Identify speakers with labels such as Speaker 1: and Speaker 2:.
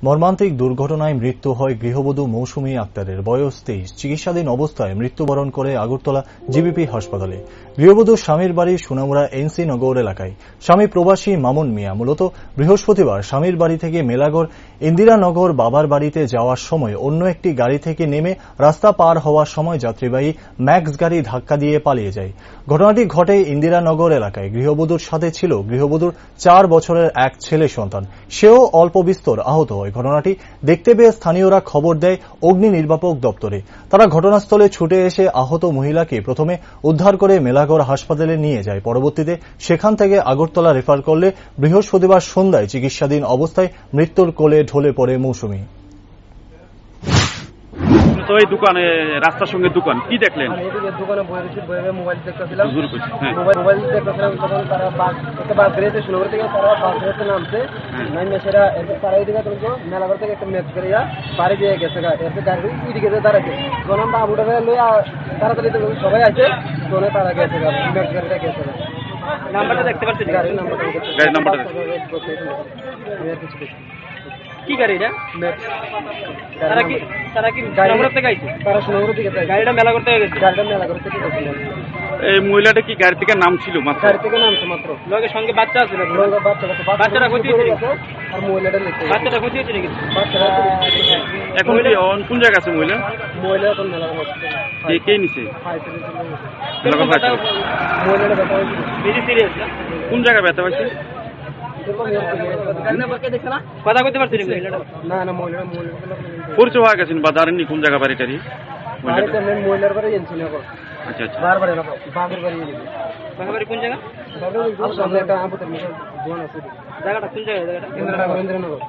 Speaker 1: মর্মান্তিক দুর্ঘটনায় মৃত্যু হয় গৃহবধূ মৌসুমী আক্তারের। বয়স 23। চিকিৎসাধীন অবস্থায় মৃত্যুবরণ করে আগরতলা জিবিপি হাসপাতালে। গৃহবধূর স্বামীর বাড়ি সোনামুড়া এনসি নগর এলাকায়। স্বামী প্রবাসী মামুন মিয়া। মূলত বৃহস্পতিবার স্বামীর বাড়ি থেকে মেলাগড় ইন্দিরানগর বাবার বাড়িতে যাওয়ার সময় অন্য একটি গাড়ি থেকে নেমে রাস্তা পার হওয়ার সময় যাত্রীবাহী ম্যাক্স গাড়ি ধাক্কা দিয়ে পালিয়ে যায়। ঘটনাটি ঘটে ইন্দিরানগর এলাকায়। গৃহবধূর সাথে ছিল গৃহবধূর 4 বছরের এক ছেলে সন্তান। সেও অল্প বিস্তর আহত হয়। ঘটনাটি দেখতে পেয়ে স্থানীয়রা খবর দেয় অগ্নি নির্বাপক দপ্তরে। তারা ঘটনাস্থলে ছুটে এসে আহত মহিলাকে প্রথমে উদ্ধার করে মেলাগড় হাসপাতালে নিয়ে যায়। পরবর্তীতে সেখান থেকে আগরতলা রেফার করলে বৃহস্পতিবার সন্ধ্যায় চিকিৎসাধীন অবস্থায় মৃত্যুর কোলে ঢলে পড়ে মৌসুমী।
Speaker 2: তো এই দোকানে রাস্তার সঙ্গে দোকান কি দেখলেন?
Speaker 3: দোকানে বসে মোবাইল দেখতেছিলাম।
Speaker 2: হ্যাঁ।
Speaker 3: মোবাইল দেখতেছিলাম, তখন তারা বাস বেরিয়েছে সুনগর থেকে, তারা বাস বেরোতে নামছে। নামে সেটা তারা এদিকে মেলাঘর থেকে একটা ম্যাচ করিয়া বাড়ি দিয়ে গেছে। এরপর গাড়ি এদিকে দাঁড়াচ্ছে, তখন আমরা আবুটা লইয়া তাড়াতাড়ি সবাই আছে, তখন তারা গেছে ম্যাচ গাড়িটা গেছে। নাম্বারটা দেখতে পাচ্ছি, গাড়ির নাম্বারটা কি গাড়ি এটা? তারা কি সোনামুড়া থেকে আইছে? তারা সোনামুড়া থেকে যায়। গাড়িটা মেলাঘর থেকে গেছে। গাড়িটা মেলাঘর থেকে গেছে।
Speaker 2: এই মহিলাটা কি গাড়ি থেকে নামছিল? মাত্র
Speaker 3: গাড়ি থেকে নামছে মাত্র। লগে সঙ্গে বাচ্চা আছে না? বাচ্চাটা ক্ষতি হয়েছে আর মহিলাটা নিচে। বাচ্চাটা ক্ষতি হয়েছে নাকি? বাচ্চাটা
Speaker 2: এখন কি কোন জায়গা আছে মহিলা?
Speaker 3: মহিলা এখন মেলাঘর হসপিটালে।
Speaker 2: কে নিছে? মেলাঘর হাসপাতাল।
Speaker 3: মহিলাটা ব্যথা হয়েছে। বেশি সিরিয়াস না?
Speaker 2: কোন জায়গায় ব্যথা হয়েছে?
Speaker 3: কথা কইতে পারছি না। না মহিলাটা
Speaker 2: পরিচয় হয়ে গেছেন বা জানেননি কোন জায়গা বাড়িটারি?
Speaker 3: মহিলার বাড়ি জানছি না।
Speaker 2: আচ্ছা আচ্ছা।
Speaker 3: বাবার বাড়ি কোন জায়গা? সামনে একটা আবুতের দোকান আছে। জায়গাটা কোন জায়গা? ইন্দ্রনগর।